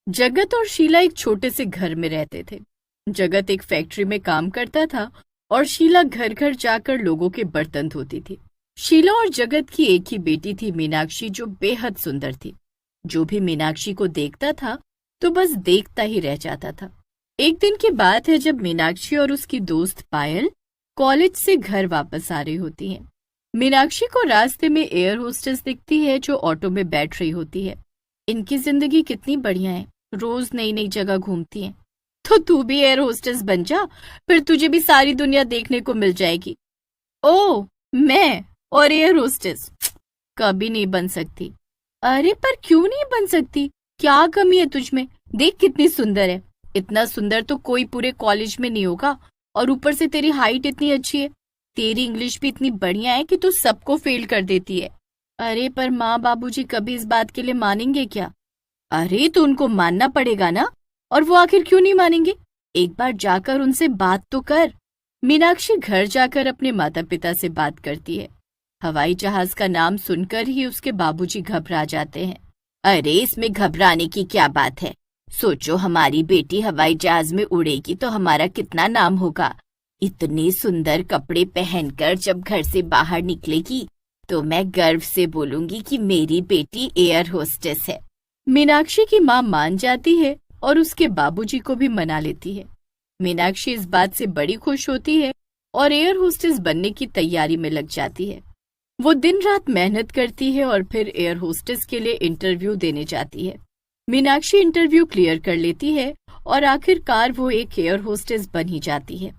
जगत और शीला एक छोटे से घर में रहते थे। जगत एक फैक्ट्री में काम करता था और शीला घर घर जाकर लोगों के बर्तन धोती थी। शीला और जगत की एक ही बेटी थी मीनाक्षी, जो बेहद सुंदर थी। जो भी मीनाक्षी को देखता था तो बस देखता ही रह जाता था। एक दिन की बात है जब मीनाक्षी और उसकी दोस्त पायल कॉलेज से घर वापस आ रही होती हैं। मीनाक्षी को रास्ते में एयर होस्टेस दिखती है जो ऑटो में बैठ रही होती है। इनकी जिंदगी कितनी बढ़िया है, रोज नई नई जगह घूमती हैं। तो तू भी एयर होस्टेस बन जा, फिर तुझे भी सारी दुनिया देखने को मिल जाएगी। ओह, मैं और एयर होस्टेस कभी नहीं बन सकती। अरे पर क्यों नहीं बन सकती? क्या कमी है तुझ में? देख कितनी सुंदर है। इतना सुंदर तो कोई पूरे कॉलेज में नहीं होगा, और ऊपर से तेरी हाइट इतनी अच्छी है। तेरी इंग्लिश भी इतनी बढ़िया है कि तू सबको फेल कर देती है। अरे पर माँ बाबूजी कभी इस बात के लिए मानेंगे क्या? अरे तो उनको मानना पड़ेगा ना, और वो आखिर क्यों नहीं मानेंगे? एक बार जाकर उनसे बात तो कर। मीनाक्षी घर जाकर अपने माता पिता से बात करती है। हवाई जहाज का नाम सुनकर ही उसके बाबूजी घबरा जाते हैं। अरे इसमें घबराने की क्या बात है? सोचो, हमारी बेटी हवाई जहाज में उड़ेगी तो हमारा कितना नाम होगा। इतने सुंदर कपड़े पहनकर जब घर से बाहर निकलेगी तो मैं गर्व से बोलूंगी कि मेरी बेटी एयर होस्टेस है। मीनाक्षी की माँ मान जाती है और उसके बाबूजी को भी मना लेती है। मीनाक्षी इस बात से बड़ी खुश होती है और एयर होस्टेस बनने की तैयारी में लग जाती है। वो दिन रात मेहनत करती है और फिर एयर होस्टेस के लिए इंटरव्यू देने जाती है। मीनाक्षी इंटरव्यू क्लियर कर लेती है और आखिरकार वो एक एयर होस्टेस बन ही जाती है।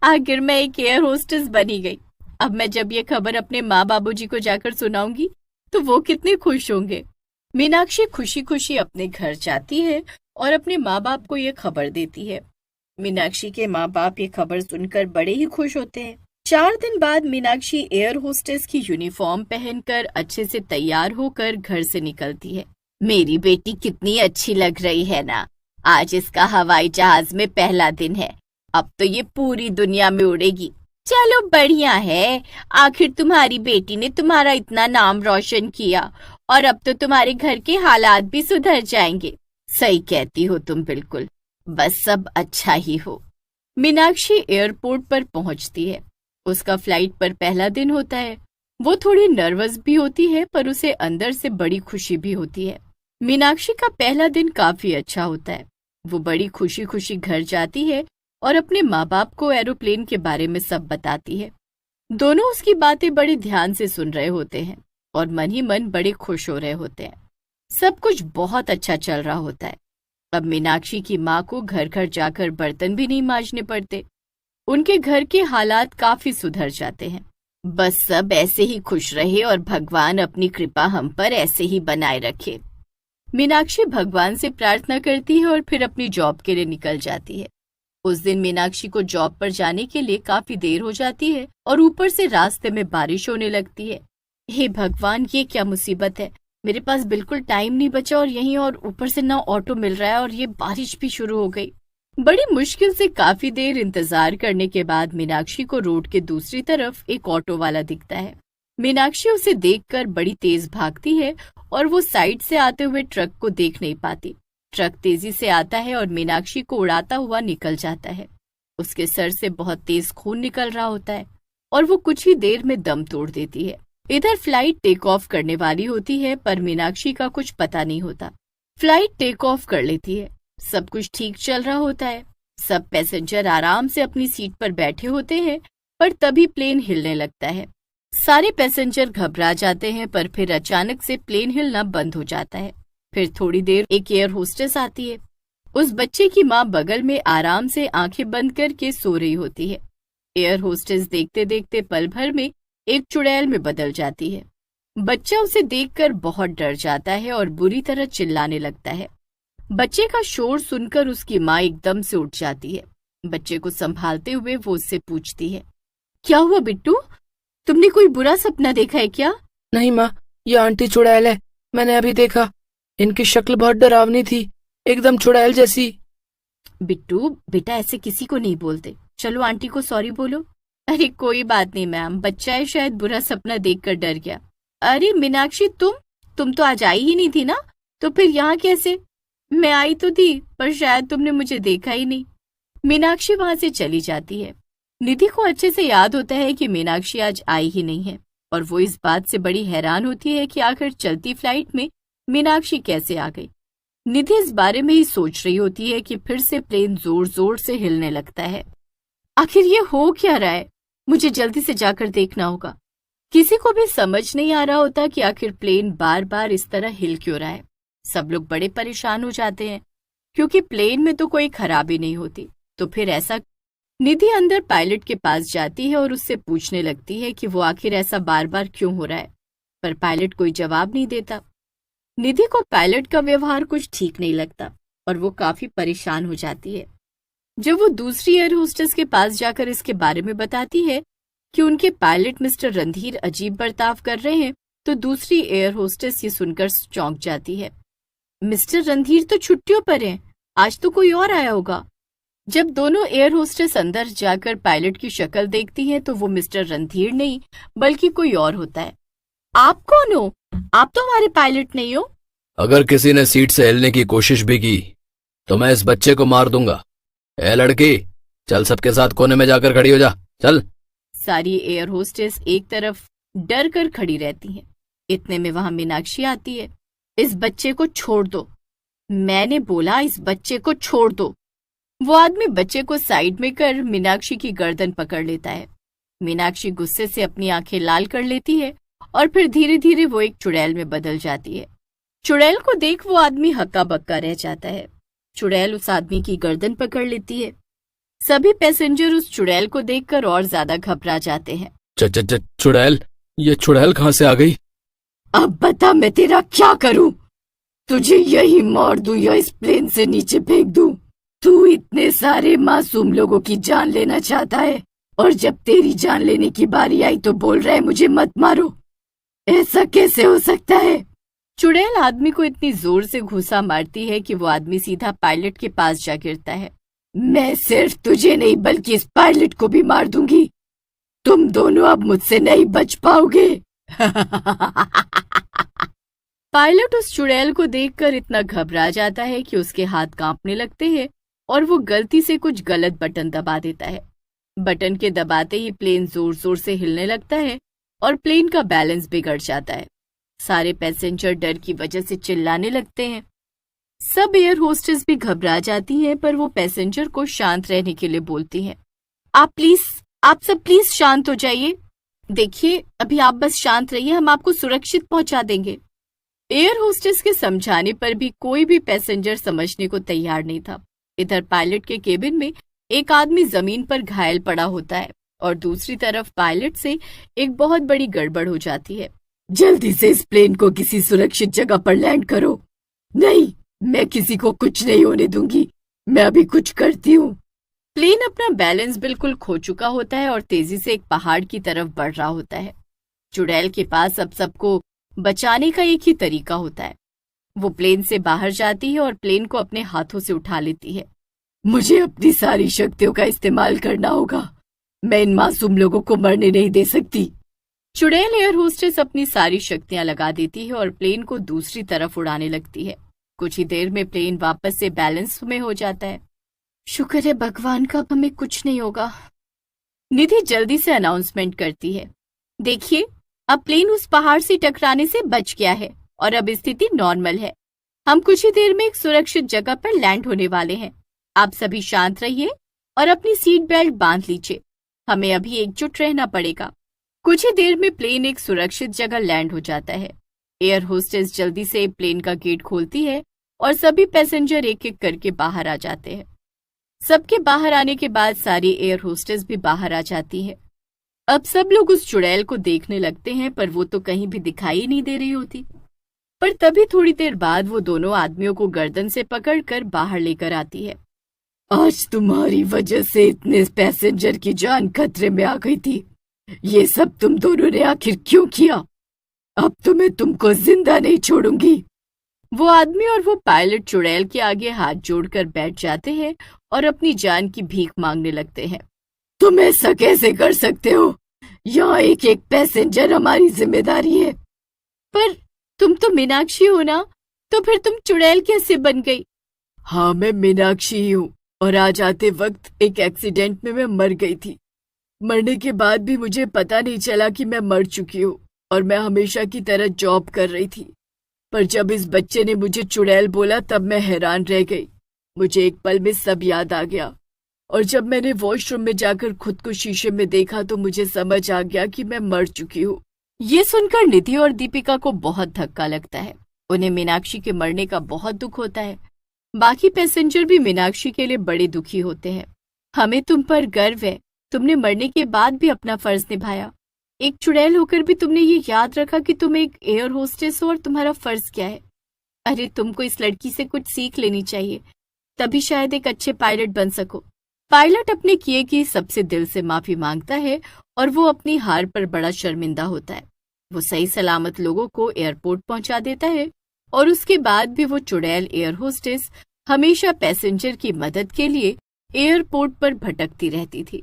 आखिर मैं एक एयर होस्टेस बनी गई। अब मैं जब ये खबर अपने माँ बाबूजी को जाकर सुनाऊंगी तो वो कितने खुश होंगे। मीनाक्षी खुशी खुशी अपने घर जाती है और अपने माँ बाप को ये खबर देती है। मीनाक्षी के माँ बाप ये खबर सुनकर बड़े ही खुश होते हैं। 4 दिन बाद मीनाक्षी एयर होस्टेस की यूनिफॉर्म पहनकर अच्छे से तैयार होकर घर से निकलती है। मेरी बेटी कितनी अच्छी लग रही है ना। आज इसका हवाई जहाज में पहला दिन है। अब तो ये पूरी दुनिया में उड़ेगी। चलो बढ़िया है, आखिर तुम्हारी बेटी ने तुम्हारा इतना नाम रोशन किया और अब तो तुम्हारे घर के हालात भी सुधर जाएंगे। सही कहती हो तुम बिल्कुल, बस सब अच्छा ही हो। मीनाक्षी एयरपोर्ट पर पहुंचती है। उसका फ्लाइट पर पहला दिन होता है। वो थोड़ी नर्वस भी होती है पर उसे अंदर से बड़ी खुशी भी होती है। मीनाक्षी का पहला दिन काफी अच्छा होता है। वो बड़ी खुशी खुशी घर जाती है और अपने माँ बाप को एरोप्लेन के बारे में सब बताती है। दोनों उसकी बातें बड़े ध्यान से सुन रहे होते हैं और मन ही मन बड़े खुश हो रहे होते हैं। सब कुछ बहुत अच्छा चल रहा होता है। अब मीनाक्षी की माँ को घर घर जाकर बर्तन भी नहीं मांजने पड़ते। उनके घर के हालात काफी सुधर जाते हैं। बस सब ऐसे ही खुश रहे और भगवान अपनी कृपा हम पर ऐसे ही बनाए रखे। मीनाक्षी भगवान से प्रार्थना करती है और फिर अपनी जॉब के लिए निकल जाती है। उस दिन मीनाक्षी को जॉब पर जाने के लिए काफी देर हो जाती है और ऊपर से रास्ते में बारिश होने लगती है। हे भगवान, ये क्या मुसीबत है। मेरे पास बिल्कुल टाइम नहीं बचा और यहीं और ऊपर से ना ऑटो मिल रहा है और ये बारिश भी शुरू हो गई। बड़ी मुश्किल से काफी देर इंतजार करने के बाद मीनाक्षी को रोड के दूसरी तरफ एक ऑटो वाला दिखता है। मीनाक्षी उसे देखकर बड़ी तेज भागती है और वो साइड से आते हुए ट्रक को देख नहीं पाती। ट्रक तेजी से आता है और मीनाक्षी को उड़ाता हुआ निकल जाता है। उसके सर से बहुत तेज खून निकल रहा होता है और वो कुछ ही देर में दम तोड़ देती है। इधर फ्लाइट टेक ऑफ करने वाली होती है पर मीनाक्षी का कुछ पता नहीं होता। फ्लाइट टेक ऑफ कर लेती है। सब कुछ ठीक चल रहा होता है। सब पैसेंजर आराम से अपनी सीट पर बैठे होते हैं पर तभी प्लेन हिलने लगता है। सारे पैसेंजर घबरा जाते हैं पर फिर अचानक से प्लेन हिलना बंद हो जाता है। फिर थोड़ी देर एक एयर होस्टेस आती है। उस बच्चे की माँ बगल में आराम से आंखें बंद करके सो रही होती है। एयर होस्टेस देखते देखते पल भर में एक चुड़ैल में बदल जाती है। बच्चा उसे देखकर बहुत डर जाता है और बुरी तरह चिल्लाने लगता है। बच्चे का शोर सुनकर उसकी माँ एकदम से उठ जाती है। बच्चे को संभालते हुए वो उससे पूछती है, क्या हुआ बिट्टू, तुमने कोई बुरा सपना देखा है क्या? नहीं माँ, ये आंटी चुड़ैल है, मैंने अभी देखा। इनकी शक्ल बहुत डरावनी थी, एकदम चुड़ैल जैसी। बिट्टू बेटा, ऐसे किसी को नहीं बोलते। चलो आंटी को सॉरी बोलो। अरे कोई बात नहीं मैम, बच्चा है, शायद बुरा सपना देखकर डर गया। अरे मीनाक्षी, तुम तो आज आई ही नहीं थी ना, तो फिर यहाँ कैसे? मैं आई तो थी, पर शायद तुमने मुझे देखा ही नहीं। मीनाक्षी वहां से चली जाती है। निधि को अच्छे से याद होता है कि मीनाक्षी आज आई ही नहीं है और वो इस बात से बड़ी हैरान होती है कि आखिर चलती फ्लाइट में मीनाक्षी कैसे आ गई। निधि इस बारे में ही सोच रही होती है कि फिर से प्लेन जोर जोर से हिलने लगता है। आखिर ये हो क्या रहा है? मुझे जल्दी से जाकर देखना होगा। किसी को भी समझ नहीं आ रहा होता कि आखिर प्लेन बार बार इस तरह हिल क्यों रहा है। सब लोग बड़े परेशान हो जाते हैं क्योंकि प्लेन में तो कोई खराबी नहीं होती। तो फिर ऐसा? निधि अंदर पायलट के पास जाती है और उससे पूछने लगती है कि वो आखिर ऐसा बार बार क्यों हो रहा है, पर पायलट कोई जवाब नहीं देता। निधि को पायलट का व्यवहार कुछ ठीक नहीं लगता और वो काफी परेशान हो जाती है। जब वो दूसरी एयर होस्टेस के पास जाकर इसके बारे में बताती है कि उनके पायलट मिस्टर रणधीर अजीब बर्ताव कर रहे हैं, तो दूसरी एयर होस्टेस ये सुनकर चौंक जाती है। मिस्टर रणधीर तो छुट्टियों पर हैं, आज तो कोई और आया होगा। जब दोनों एयर होस्टेस अंदर जाकर पायलट की शक्ल देखती हैं तो वो मिस्टर रणधीर नहीं बल्कि कोई और होता है। आप कौन हो? आप तो हमारे पायलट नहीं हो। अगर किसी ने सीट से हिलने की कोशिश भी की तो मैं इस बच्चे को मार दूंगा। ए लड़की, चल सबके साथ कोने में जाकर खड़ी हो जा, चल। सारी एयर होस्टेस एक तरफ डर कर खड़ी रहती हैं। इतने में वहां मीनाक्षी आती है। इस बच्चे को छोड़ दो, मैंने बोला इस बच्चे को छोड़ दो। वो आदमी बच्चे को साइड में कर मीनाक्षी की गर्दन पकड़ लेता है। मीनाक्षी गुस्से से अपनी आंखें लाल कर लेती है और फिर धीरे धीरे वो एक चुड़ैल में बदल जाती है। चुड़ैल को देख वो आदमी हक्का बक्का रह जाता है। चुड़ैल उस आदमी की गर्दन पकड़ लेती है। सभी पैसेंजर उस चुड़ैल को देखकर और ज्यादा घबरा जाते हैं। चुड़ैल? ये चुड़ैल कहाँ से आ गई? अब बता मैं तेरा क्या करूं? तुझे यही मार दूं या इस प्लेन से नीचे फेंक दूं? तू इतने सारे मासूम लोगों की जान लेना चाहता है और जब तेरी जान लेने की बारी आई तो बोल रहा है मुझे मत मारो। ऐसा कैसे हो सकता है? चुड़ैल आदमी को इतनी जोर से घूंसा मारती है कि वो आदमी सीधा पायलट के पास जा गिरता है। मैं सिर्फ तुझे नहीं बल्कि इस पायलट को भी मार दूंगी। तुम दोनों अब मुझसे नहीं बच पाओगे। पायलट उस चुड़ैल को देखकर इतना घबरा जाता है कि उसके हाथ कांपने लगते हैं और वो गलती से कुछ गलत बटन दबा देता है। बटन के दबाते ही प्लेन जोर जोर से हिलने लगता है और प्लेन का बैलेंस बिगड़ जाता है। सारे पैसेंजर डर की वजह से चिल्लाने लगते हैं। सब एयर होस्टेस भी घबरा जाती हैं, पर वो पैसेंजर को शांत रहने के लिए बोलती हैं। आप सब प्लीज शांत हो जाइए। देखिए, अभी आप बस शांत रहिए, हम आपको सुरक्षित पहुंचा देंगे। एयर होस्टेस के समझाने पर भी कोई भी पैसेंजर समझने को तैयार नहीं था। इधर पायलट के केबिन में एक आदमी जमीन पर घायल पड़ा होता है और दूसरी तरफ पायलट से एक बहुत बड़ी गड़बड़ हो जाती है। जल्दी से इस प्लेन को किसी सुरक्षित जगह पर लैंड करो। नहीं, मैं किसी को कुछ नहीं होने दूंगी, मैं अभी कुछ करती हूँ। प्लेन अपना बैलेंस बिल्कुल खो चुका होता है और तेजी से एक पहाड़ की तरफ बढ़ रहा होता है। चुड़ैल के पास अब सबको बचाने का एक ही तरीका होता है। वो प्लेन से बाहर जाती है और प्लेन को अपने हाथों से उठा लेती है। मुझे अपनी सारी शक्तियों का इस्तेमाल करना होगा, मैं इन मासूम लोगों को मरने नहीं दे सकती। चुड़ैल एयर होस्टेस अपनी सारी शक्तियां लगा देती है और प्लेन को दूसरी तरफ उड़ाने लगती है। कुछ ही देर में प्लेन वापस से बैलेंस में हो जाता है। शुक्र है भगवान का, अब हमें कुछ नहीं होगा। निधि जल्दी से अनाउंसमेंट करती है, देखिए अब प्लेन उस पहाड़ से टकराने से बच गया है और अब स्थिति नॉर्मल है। हम कुछ ही देर में एक सुरक्षित जगह पर लैंड होने वाले हैं। आप सभी शांत रहिए और अपनी सीट बेल्ट बांध लीजिए। हमें अभी एकजुट रहना पड़ेगा। कुछ ही देर में प्लेन एक सुरक्षित जगह लैंड हो जाता है। एयर होस्टेस जल्दी से प्लेन का गेट खोलती है और सभी पैसेंजर एक एक करके बाहर आ जाते हैं। सबके बाहर आने के बाद सारी एयर होस्टेस भी बाहर आ जाती है। अब सब लोग उस चुड़ैल को देखने लगते हैं, पर वो तो कहीं भी दिखाई नहीं दे रही होती। पर तभी थोड़ी देर बाद वो दोनों आदमियों को गर्दन से पकड़कर बाहर लेकर आती है। आज तुम्हारी वजह से इतने पैसेंजर की जान खतरे में आ गई थी। ये सब तुम दोनों ने आखिर क्यों किया? अब तो मैं तुमको जिंदा नहीं छोड़ूंगी। वो आदमी और वो पायलट चुड़ैल के आगे हाथ जोड़कर बैठ जाते हैं और अपनी जान की भीख मांगने लगते हैं। तुम ऐसा कैसे कर सकते हो? यहाँ एक एक पैसेंजर हमारी जिम्मेदारी है। पर तुम तो मीनाक्षी हो ना, तो फिर तुम चुड़ैल कैसे बन गई? हाँ, मैं मीनाक्षी ही हूँ और आज आते वक्त एक एक्सीडेंट में मैं मर गई थी। मरने के बाद भी मुझे पता नहीं चला कि मैं मर चुकी हूँ और मैं हमेशा की तरह जॉब कर रही थी। पर जब इस बच्चे ने मुझे चुड़ैल बोला तब मैं हैरान रह गई। मुझे एक पल में सब याद आ गया और जब मैंने वॉशरूम में जाकर खुद को शीशे में देखा तो मुझे समझ आ गया कि मैं मर चुकी हूँ। ये सुनकर निधि और दीपिका को बहुत धक्का लगता है। उन्हें मीनाक्षी के मरने का बहुत दुख होता है। बाकी पैसेंजर भी मीनाक्षी के लिए बड़े दुखी होते हैं। हमें तुम पर गर्व है, तुमने मरने के बाद भी अपना फर्ज निभाया। एक चुड़ैल होकर भी तुमने ये याद रखा कि तुम एक एयर होस्टेस हो और तुम्हारा फर्ज क्या है। अरे तुमको इस लड़की से कुछ सीख लेनी चाहिए, तभी शायद एक अच्छे पायलट बन सको। पायलट अपने किए की सबसे दिल से माफी मांगता है और वो अपनी हार पर बड़ा शर्मिंदा होता है। वो सही सलामत लोगों को एयरपोर्ट पहुंचा देता है और उसके बाद भी वो चुड़ैल एयर होस्टेस हमेशा पैसेंजर की मदद के लिए एयरपोर्ट पर भटकती रहती थी।